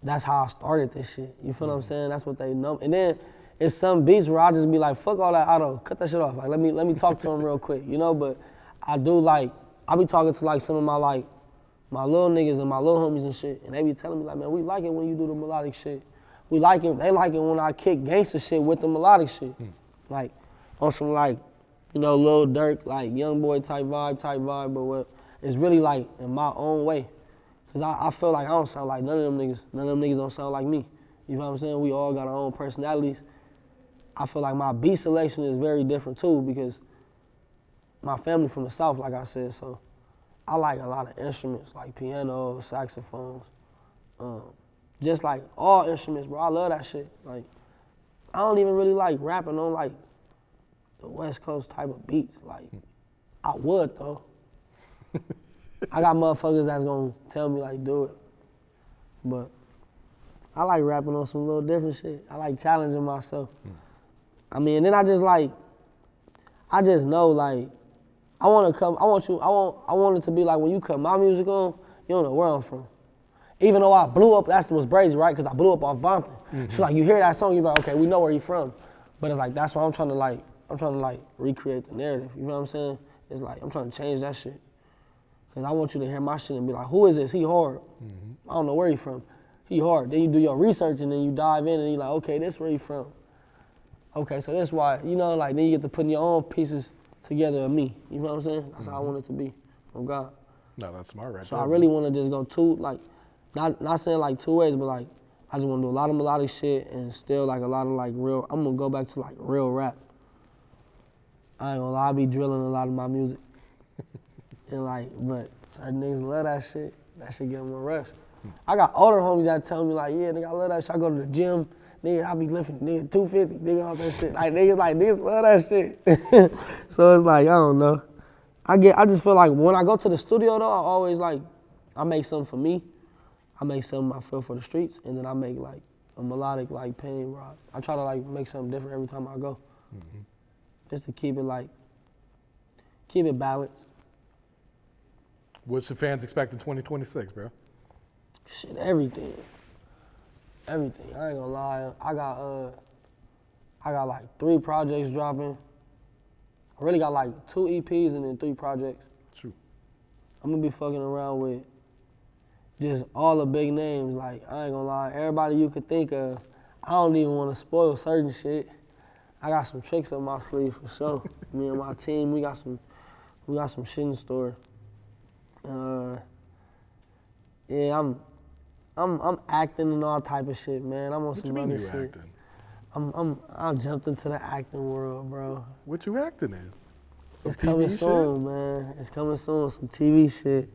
that's how I started this shit. You feel what I'm saying? That's what they know. And then it's some beats where I just be like, fuck all that auto, cut that shit off. Like let me talk to him real quick, you know? But I do like, I be talking to like some of my like, my little niggas and my little homies and shit, and they be telling me like, man, we like it when you do the melodic shit. We like it, they like it when I kick gangster shit with the melodic shit. Like, on some like, you know, Lil Durk, like young boy type vibe, but what, it's really like in my own way. Cause I feel like I don't sound like none of them niggas. None of them niggas don't sound like me. You know what I'm saying? We all got our own personalities. I feel like my beat selection is very different too because my family from the South, like I said, so I like a lot of instruments like piano, saxophones, just like all instruments, bro. I love that shit. Like, I don't even really like rapping on like the West Coast type of beats. Like, I would though. I got motherfuckers that's gonna tell me like do it, but I like rapping on some little different shit. I like challenging myself. I mean, and then I just know like, I want it to be like when you cut my music on, you don't know where I'm from. Even though I blew up, that's what's crazy, right? Because I blew up off Bompton. Mm-hmm. So like you hear that song, you're like, okay, we know where you're from. But it's like, that's why I'm trying to recreate the narrative. You know what I'm saying? It's like, I'm trying to change that shit. Because I want you to hear my shit and be like, who is this? He hard. Mm-hmm. I don't know where he from. He hard. Then you do your research and then you dive in and you're like, okay, this where he from. Okay, so that's why, you know, like then you get to put your own pieces together of me. You know what I'm saying? That's how I want it to be, from God. No, that's smart right So there. I really want to just go not saying like two ways, but like, I just want to do a lot of melodic shit and still like a lot of like real, I'm going to go back to like real rap. I ain't gonna lie, I be drilling a lot of my music. And like, but certain niggas love that shit. That shit give them a rush. I got older homies that tell me like, yeah, nigga, I love that shit. I go to the gym, nigga, I be lifting, nigga, 250, nigga, all that shit. Like, niggas love that shit. So it's like, I don't know. I just feel like when I go to the studio though, I always like, I make something for me. I make something I feel for the streets, and then I make like a melodic like pain rock. I try to like make something different every time I go. Mm-hmm. Just to keep it balanced. What's the fans expect in 2026, bro? Shit, everything. Everything. I ain't gonna lie. I got like 3 projects dropping. I really got like 2 EPs and then 3 projects. True. I'm gonna be fucking around with just all the big names. Like, I ain't gonna lie, everybody you could think of. I don't even wanna spoil certain shit. I got some tricks up my sleeve for sure. Me and my team, we got some shit in store. Yeah, I'm acting and all type of shit, man. I'm on some other shit. Acting? I jumped into the acting world, bro. What you acting in? Some it's TV coming shit? soon, man. It's coming soon. Some TV shit.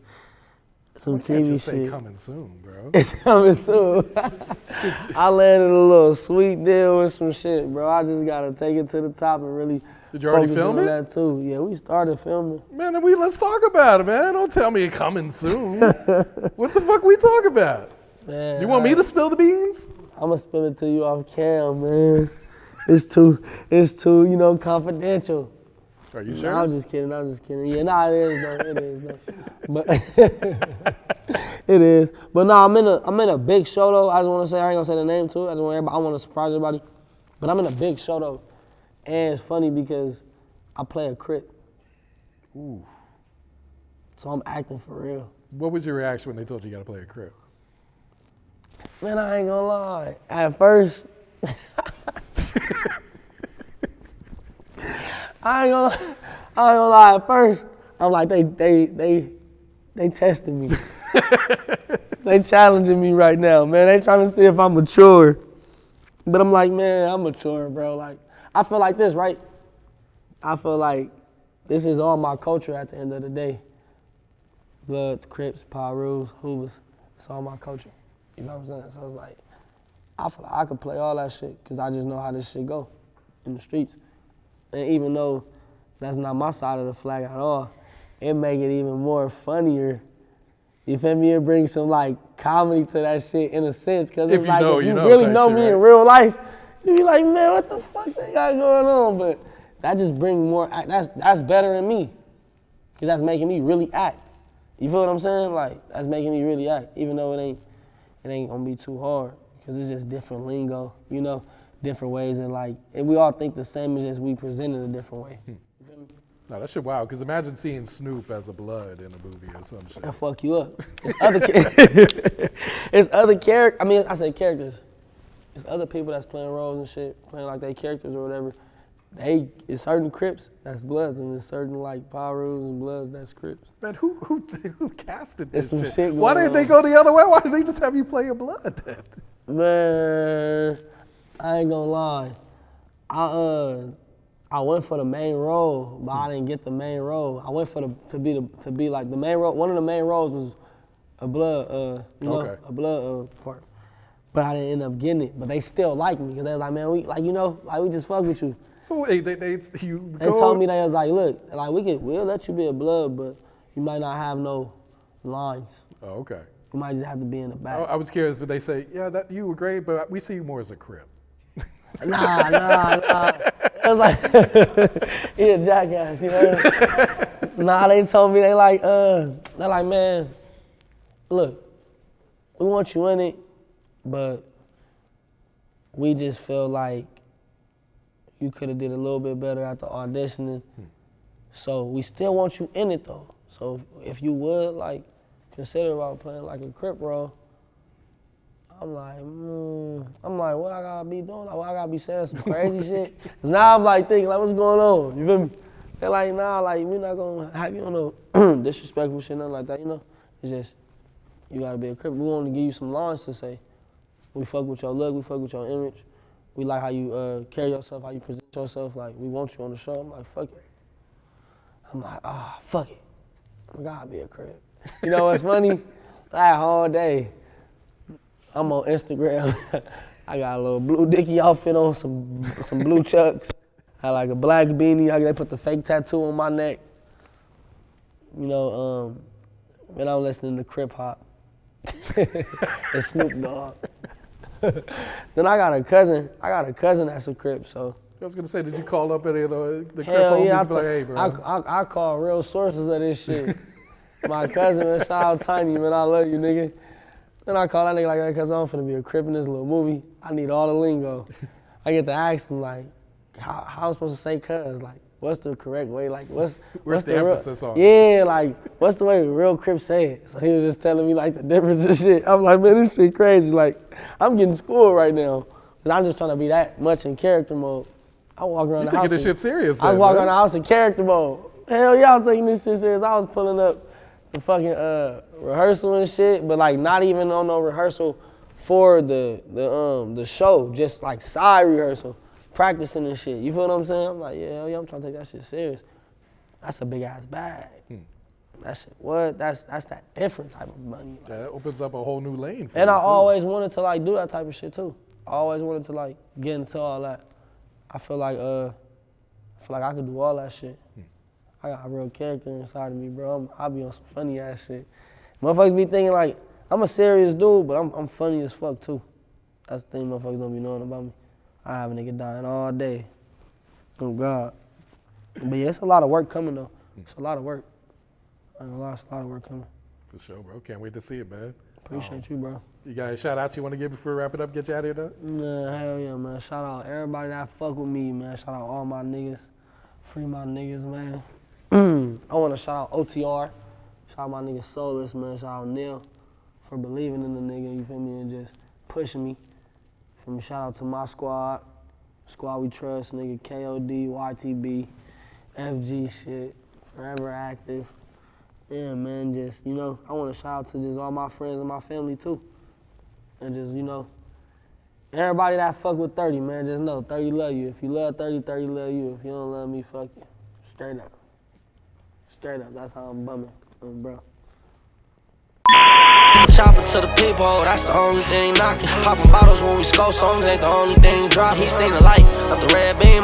Some TV can't just shit. Say coming soon, bro. It's coming soon. I landed a little sweet deal with some shit, bro. I just gotta take it to the top and really. Did you already film it? That too. Yeah, we started filming. Man, then let's talk about it, man. Don't tell me it coming soon. What the fuck we talk about? Man, you want me to spill the beans? I'm gonna spill it to you off cam, man. It's too, you know, confidential. Are you sure? Nah, I'm just kidding. Yeah, nah, it is though. It is though. But it is. But nah, I'm in a big show though. I just want to say, I ain't gonna say the name too. I want to surprise everybody. But I'm in a big show though, and it's funny because I play a Crip. Ooh. So I'm acting for real. What was your reaction when they told you you got to play a Crip? Man, I ain't gonna lie. At first, I ain't gonna lie. At first, I'm like, they testing me. They challenging me right now, man. They trying to see if I'm mature. But I'm like, man, I'm mature, bro. Like, I feel like this, right? I feel like this is all my culture at the end of the day. Bloods, Crips, Pyrus, Hoovers. It's all my culture. You know what I'm saying? So it's like, I feel like I could play all that shit because I just know how this shit go in the streets. And even though that's not my side of the flag at all, it make it even more funnier. You feel me? It brings some like comedy to that shit in a sense, because it's like if you really know me in real life, you be like, man, what the fuck they got going on? But that just brings more. That's better than me, because that's making me really act. You feel what I'm saying? Like, that's making me really act, even though it ain't gonna be too hard, because it's just different lingo, you know, different ways, and like, and we all think the same, as we present it a different way. You feel me? No, that shit wild, because imagine seeing Snoop as a blood in a movie or some shit. It'll fuck you up. It's other characters. I mean, I say characters. It's other people that's playing roles and shit, playing like they characters or whatever. It's certain Crips that's Bloods, and there's certain like Pyrus and Bloods that's Crips. Man, who casted this some shit Why didn't they go the other way? Why did they just have you play a Blood then? Man, I ain't gonna lie. I went for the main role, but I didn't get the main role. I went for to be like the main role. One of the main roles was a Blood, a Blood part. But I didn't end up getting it. But they still like me, because they was like, man, we just fuck with you. So wait, they told me, they was like, look, like we'll let you be a Blood, but you might not have no lines. Oh, okay. You might just have to be in the back. I was curious, but they say, yeah, that you were great, but we see you more as a Crip. Nah. was like, he a jackass, you know? Nah, they told me, they like, man, look, we want you in it, but we just feel like you could have did a little bit better after auditioning. So we still want you in it though. So if you would like consider about playing like a Crip role, I'm like, what I gotta be doing? Like, what I gotta be saying some crazy shit? Cause now I'm like thinking, like, what's going on? You feel me? They're like, nah, like, we're not gonna have you on no disrespectful shit, nothing like that, you know? It's just, you gotta be a Crip. We want to give you some lines to say. We fuck with your look, we fuck with your image. We like how you carry yourself, how you present yourself. Like, we want you on the show. I'm like, fuck it. I'm like, fuck it. I gotta be a Crip. You know what's funny? That whole day, I'm on Instagram. I got a little blue Dickie outfit on, some blue chucks. I had like a black beanie. They put the fake tattoo on my neck. You know, and I'm listening to Crip Hop. And Snoop Dogg. Then I got a cousin that's a Crip, so. I was gonna say, did you call up any of the Crip Hell homies yeah, and be like, hey, bro? I call real sources of this shit. My cousin, man, shout out Tiny, man, I love you, nigga. Then I call that nigga like, hey, cuz I'm finna be a Crip in this little movie. I need all the lingo. I get to ask him, like, how I'm supposed to say cuz? Like, what's the correct way? Like, what's the emphasis on? Yeah, like, what's the way real Crip say it? So he was just telling me, like, the difference and shit. I'm like, man, this shit crazy. Like, I'm getting schooled right now. Cause I'm just trying to be that much in character mode. I walk around the house. You taking this shit serious then, I walk man. around the house in character mode. Hell yeah, I was taking this shit serious. I was pulling up the fucking rehearsal and shit, but like not even on no rehearsal for the show, just like side rehearsal, practicing and shit. You feel what I'm saying? I'm like, yeah, I'm trying to take that shit serious. That's a big ass bag. That shit, what? That's that different type of money. Like, that opens up a whole new lane for and you I too. always wanted to like do that type of shit too. I always wanted to like get into all that. I feel like I could do all that shit. I got a real character inside of me, bro. I'll be on some funny ass shit. Motherfuckers be thinking like, I'm a serious dude, but I'm funny as fuck too. That's the thing motherfuckers don't be knowing about me. I have a nigga dying all day. Oh God. But yeah, it's a lot of work coming though. It's a lot of work. I ain't gonna lie, it's a lot of work coming. For sure, bro. Can't wait to see it, man. Appreciate you, bro. You got any shout outs you want to give before we wrap it up, get you out of here, though? Yeah, hell yeah, man. Shout out everybody that fuck with me, man. Shout out all my niggas. Free my niggas, man. I want to shout out OTR. Shout out my nigga Solus, man. Shout out Neil for believing in the nigga, you feel me, and just pushing me. From shout out to my squad we trust, nigga KOD, YTB, FG shit, forever active. Yeah, man, just, you know, I want to shout out to just all my friends and my family too. And just, you know, everybody that fuck with 30, man, just know 30 love you. If you love 30, 30 love you. If you don't love me, fuck you. Straight up. Straight up, that's how I'm bumming, bro. Chopper to the people, that's the only thing knocking. Popping bottles when we score, songs ain't the only thing dropping. He seen the light of the red beam on.